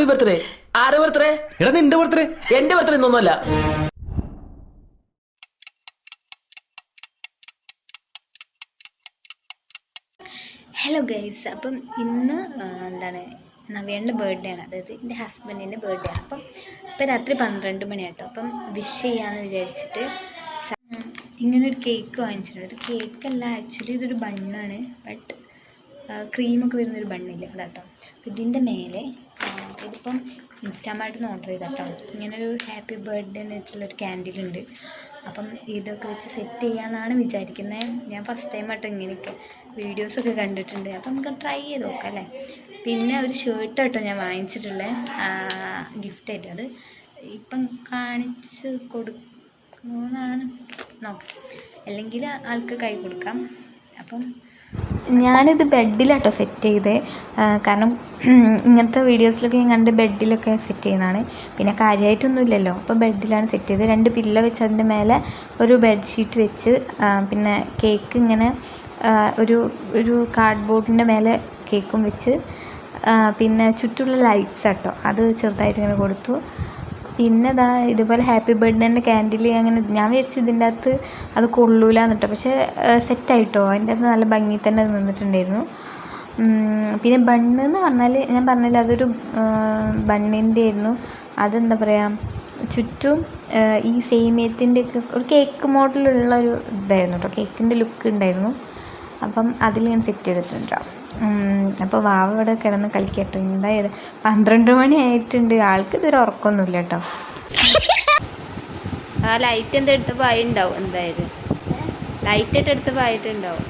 Happy birthday. ആരെ birthday? എടാ നിന്റെ ബർത്ത്ഡേ. എന്റെ ബർത്ത്ഡേ ഒന്നുമല്ല. ഹലോ ഗൈസ്, അപ്പം ഇന്ന് എന്താണ് നവ്യേൻ്റെ ബർത്ത്ഡേ ആണ്, അതായത് എൻ്റെ ഹസ്ബൻഡിൻ്റെ ബർത്ത്ഡേ ആണ്. അപ്പം ഇപ്പം രാത്രി 12 മണിയാട്ടോ. അപ്പം വിഷ് ചെയ്യാമെന്ന് വിചാരിച്ചിട്ട് ഇങ്ങനൊരു കേക്ക് വാങ്ങിച്ചിട്ടുണ്ട്. ഇത് കേക്കല്ല, ആക്ച്വലി ഇതൊരു ബണ്ണാണ്, ബട്ട് ക്രീമൊക്കെ വരുന്നൊരു ബണ്ണില്ല അതാട്ടോ. ഇതിൻ്റെ മേലെ ഇതിപ്പം ഇൻസ്റ്റാമാർട്ടിൽ നിന്ന് ഓർഡർ ചെയ്താട്ടോ. ഇങ്ങനൊരു ഹാപ്പി ബർത്ത്ഡേ എന്നിട്ടുള്ളൊരു ക്യാൻഡിലുണ്ട്. അപ്പം ഇതൊക്കെ വെച്ച് സെറ്റ് ചെയ്യാമെന്നാണ് വിചാരിക്കുന്നത്. ഞാൻ ഫസ്റ്റ് ടൈം ആട്ടോ ഇങ്ങനെയൊക്കെ വീഡിയോസൊക്കെ കണ്ടിട്ടുണ്ട്. അപ്പം നമുക്ക് ട്രൈ ചെയ്ത് നോക്കാം അല്ലേ. പിന്നെ ഒരു ഷർട്ട് കേട്ടോ ഞാൻ വാങ്ങിച്ചിട്ടുള്ളത് ഗിഫ്റ്റായിട്ട്. അത് ഇപ്പം കാണിച്ച് കൊടുക്കുന്നതാണ് നോക്കാം, അല്ലെങ്കിൽ ആൾക്ക് കൈ കൊടുക്കാം. അപ്പം ഞാനിത് ബെഡിലാട്ടോ സെറ്റ് ചെയ്തത്. കാരണം ഇങ്ങനത്തെ വീഡിയോസിലൊക്കെ ഞാൻ കണ്ട് ബെഡിലൊക്കെ സെറ്റ് ചെയ്യുന്നതാണ്. പിന്നെ കാര്യമായിട്ടൊന്നുമില്ലല്ലോ, അപ്പോൾ ബെഡിലാണ് സെറ്റ് ചെയ്തത്. 2 പില്ലോ വെച്ച് അതിൻ്റെ മേലെ ഒരു ബെഡ്ഷീറ്റ് വെച്ച് പിന്നെ കേക്ക് ഇങ്ങനെ ഒരു കാർഡ്ബോർഡിൻ്റെ മേലെ കേക്കും വെച്ച് പിന്നെ ചുറ്റുള്ള ലൈറ്റ്സ് കേട്ടോ അത് ചെറുതായിട്ട് ഇങ്ങനെ കൊടുത്തു. പിന്നെ ഇതുപോലെ ഹാപ്പി ബർത്ത്ഡേൻ്റെ ക്യാൻഡിൽ അങ്ങനെ ഞാൻ വിചാരിച്ചു ഇതിൻ്റെ അകത്ത് അത് കൊള്ളൂല എന്നിട്ടോ, പക്ഷേ സെറ്റായിട്ടോ. അതിൻ്റെ അകത്ത് നല്ല ഭംഗി തന്നെ നിന്നിട്ടുണ്ടായിരുന്നു. പിന്നെ ബണ്ണ് എന്ന് പറഞ്ഞാൽ ഞാൻ പറഞ്ഞില്ല, അതൊരു ബണ്ണിൻ്റെ ആയിരുന്നു. അതെന്താ പറയുക, ചുറ്റും ഈ സേമിയത്തിൻ്റെ ഒക്കെ ഒരു കേക്ക് മോഡലുള്ള ഒരു ഇതായിരുന്നു കേട്ടോ, കേക്കിൻ്റെ ലുക്ക് ഉണ്ടായിരുന്നു. അപ്പം അതിൽ ഞാൻ സെറ്റ് ചെയ്തിട്ടുണ്ടോ. അപ്പോൾ വാവ ഇവിടെ കിടന്ന് കളിക്കട്ടോ. എന്തായത് 12 മണി ആയിട്ടുണ്ട്, ആൾക്ക് ഇതൊരു ഉറക്കമൊന്നുമില്ല കേട്ടോ. ആ ലൈറ്റ് എന്താ എടുത്തപ്പോൾ ആയിട്ടുണ്ടാവും, എന്തായാലും ലൈറ്റ് ഇട്ട് എടുത്തപ്പോൾ ആയിട്ടുണ്ടാവും.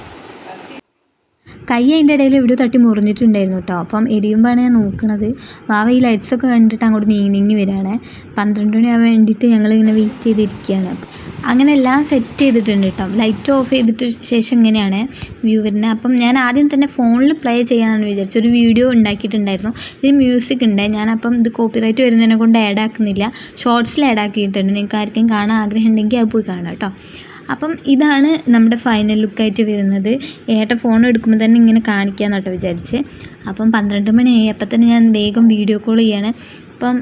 കൈ അതിൻ്റെ ഇടയിൽ എവിടെയോ തട്ടി മുറിഞ്ഞിട്ടുണ്ടായിരുന്നു കേട്ടോ. അപ്പം എരിയുമ്പോഴാണ് ഞാൻ നോക്കണത്. വാവ ഈ ലൈറ്റ്സൊക്കെ കണ്ടിട്ട് അങ്ങോട്ട് നീങ്ങി വരികയാണ്. 12 മണിയാവാൻ വേണ്ടിയിട്ട് ഞങ്ങളിങ്ങനെ വെയിറ്റ് ചെയ്തിരിക്കുകയാണ്. അങ്ങനെ എല്ലാം സെറ്റ് ചെയ്തിട്ടുണ്ട് കേട്ടോ. ലൈറ്റ് ഓഫ് ചെയ്തിട്ട് ശേഷം ഇങ്ങനെയാണ് വ്യൂ വരുന്നത്. അപ്പം ഞാൻ ആദ്യം തന്നെ ഫോണിൽ പ്ലേ ചെയ്യാമെന്ന് വിചാരിച്ചു. ഒരു വീഡിയോ ഉണ്ടാക്കിയിട്ടുണ്ടായിരുന്നു, ഇതിന് മ്യൂസിക് ഉണ്ട്. ഞാനപ്പം ഇത് കോപ്പിറൈറ്റ് വരുന്നതിനെ കൊണ്ട് ആഡ് ആക്കുന്നില്ല, ഷോർട്സിൽ ആഡ് ആക്കിയിട്ടുണ്ട്. നിങ്ങൾക്ക് ആർക്കും കാണാൻ ആഗ്രഹം ഉണ്ടെങ്കിൽ അത് പോയി കാണാം കേട്ടോ. അപ്പം ഇതാണ് നമ്മുടെ ഫൈനൽ ലുക്കായിട്ട് വരുന്നത്. ഏട്ടൻ ഫോൺ എടുക്കുമ്പോൾ തന്നെ ഇങ്ങനെ കാണിക്കാമെന്ന് കേട്ടോ വിചാരിച്ച്. അപ്പം 12 മണിയായി. അപ്പം തന്നെ ഞാൻ വേഗം വീഡിയോ കോൾ ചെയ്യാണ്. അപ്പം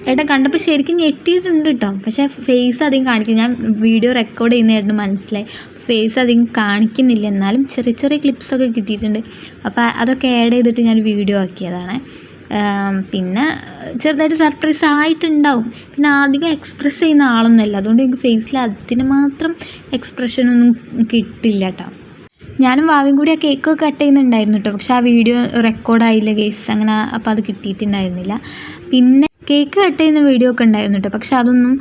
ഏട്ടൻ കണ്ടപ്പോൾ ശരിക്കും ഞെട്ടിയിട്ടുണ്ട് കേട്ടോ, പക്ഷേ ഫേസ് അധികം കാണിക്കും. ഞാൻ വീഡിയോ റെക്കോർഡ് ചെയ്യുന്ന ഏട്ടന് മനസ്സിലായി, ഫേസ് അധികം കാണിക്കുന്നില്ല. എന്നാലും ചെറിയ ക്ലിപ്സൊക്കെ കിട്ടിയിട്ടുണ്ട്. അപ്പോൾ അതൊക്കെ ആഡ് ചെയ്തിട്ട് ഞാൻ വീഡിയോ ആക്കിയതാണ്. പിന്നെ ചെറുതായിട്ട് സർപ്രൈസ് ആയിട്ടുണ്ടാവും. പിന്നെ അധികം എക്സ്പ്രസ് ചെയ്യുന്ന ആളൊന്നുമല്ല, അതുകൊണ്ട് എനിക്ക് ഫേസിൽ അതിന് മാത്രം എക്സ്പ്രഷനൊന്നും കിട്ടില്ല കേട്ടോ. ഞാനും വാവയും കൂടി ആ കേക്ക് കട്ട് ചെയ്യുന്നുണ്ടായിരുന്നു കേട്ടോ, പക്ഷെ ആ വീഡിയോ റെക്കോർഡായില്ല ഗേസ്, അങ്ങനെ അപ്പോൾ അത് കിട്ടിയിട്ടുണ്ടായിരുന്നില്ല. പിന്നെ കേക്ക് കട്ട് ചെയ്യുന്ന വീഡിയോ ഒക്കെ ഉണ്ടായിരുന്നു കേട്ടോ, പക്ഷെ അതൊന്നും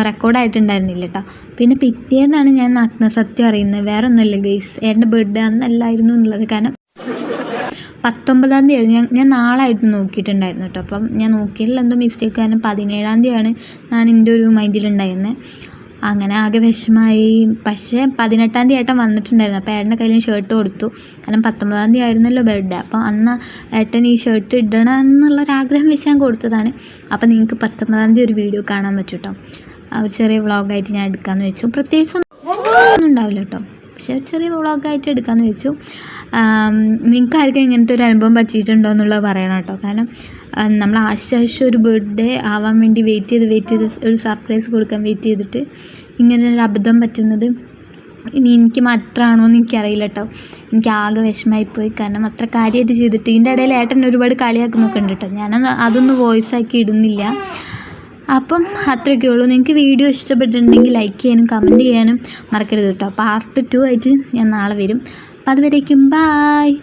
റെക്കോർഡായിട്ടുണ്ടായിരുന്നില്ല കേട്ടോ. പിന്നെ പിറ്റേന്നാണ് ഞാൻ സത്യം അറിയുന്നത്. വേറെ ഒന്നുമില്ല ഗേസ്, എൻ്റെ ബർത്ത്ഡേ അന്നല്ലായിരുന്നു എന്നുള്ളത്. കാരണം 19-ാം തീയതി ആയിരുന്നു. ഞാൻ നാളായിട്ട് നോക്കിയിട്ടുണ്ടായിരുന്നു കേട്ടോ. അപ്പം ഞാൻ നോക്കിയതിൽ എന്തോ മിസ്റ്റേക്ക്, കാരണം 17-ാം തീയതിയാണ് എൻ്റെ ഒരു മൈൻഡിലുണ്ടായിരുന്നത്. അങ്ങനെ ആകെ വിഷമമായി. പക്ഷേ 18-ാം തീയതി ഏട്ടൻ വന്നിട്ടുണ്ടായിരുന്നു. അപ്പോൾ ഏട്ടൻ്റെ കയ്യിൽ ഷർട്ട് കൊടുത്തു, കാരണം 19-ാം തീയതി ആയിരുന്നല്ലോ ബർത്ത്ഡേ. അപ്പോൾ അന്ന് ഏട്ടൻ ഈ ഷർട്ട് ഇടണം എന്നുള്ളൊരാഗ്രഹം വെച്ച് ഞാൻ കൊടുത്തതാണ്. അപ്പോൾ നിങ്ങൾക്ക് 19-ാം തീയതി ഒരു വീഡിയോ കാണാൻ പറ്റും കേട്ടോ. ഒരു ചെറിയ വ്ളോഗായിട്ട് ഞാൻ എടുക്കാമെന്ന് വെച്ചു. പ്രത്യേകിച്ചൊന്നും ഉണ്ടാവില്ല കേട്ടോ, പക്ഷേ ഒരു ചെറിയ വ്ളോഗായിട്ട് എടുക്കാമെന്ന് വെച്ചു. നിങ്ങൾക്ക് ആർക്കും ഇങ്ങനത്തെ ഒരു അനുഭവം പറ്റിയിട്ടുണ്ടോ എന്നുള്ളത് പറയണം കേട്ടോ. കാരണം നമ്മൾ ആശ്വാസം ഒരു ബർത്ത്ഡേ ആവാൻ വേണ്ടി വെയിറ്റ് ചെയ്ത് ഒരു സർപ്രൈസ് കൊടുക്കാൻ വെയിറ്റ് ചെയ്തിട്ട് ഇങ്ങനെ ഒരു അബദ്ധം പറ്റുന്നത് ഇനി എനിക്ക് മാത്രമാണോ എന്ന് എനിക്കറിയില്ല കേട്ടോ. എനിക്ക് ആകെ വിഷമമായിപ്പോയി, കാരണം അത്ര കാര്യമായിട്ട് ചെയ്തിട്ട്. ഇതിൻ്റെ ഇടയിൽ ഏട്ടൻ ഒരുപാട് കളിയാക്കുന്നൊക്കെ ഉണ്ട് കേട്ടോ. അതൊന്നും വോയിസ് ആക്കി ഇടുന്നില്ല. അപ്പം അത്രയൊക്കെ ഉള്ളൂ. നിങ്ങൾക്ക് വീഡിയോ ഇഷ്ടപ്പെട്ടിട്ടുണ്ടെങ്കിൽ ലൈക്ക് ചെയ്യാനും കമൻറ്റ് ചെയ്യാനും മറക്കരുത് കേട്ടോ. പാർട്ട് 2 ആയിട്ട് ഞാൻ നാളെ വരും. അപ്പം അതുവരേക്കും ബായ്.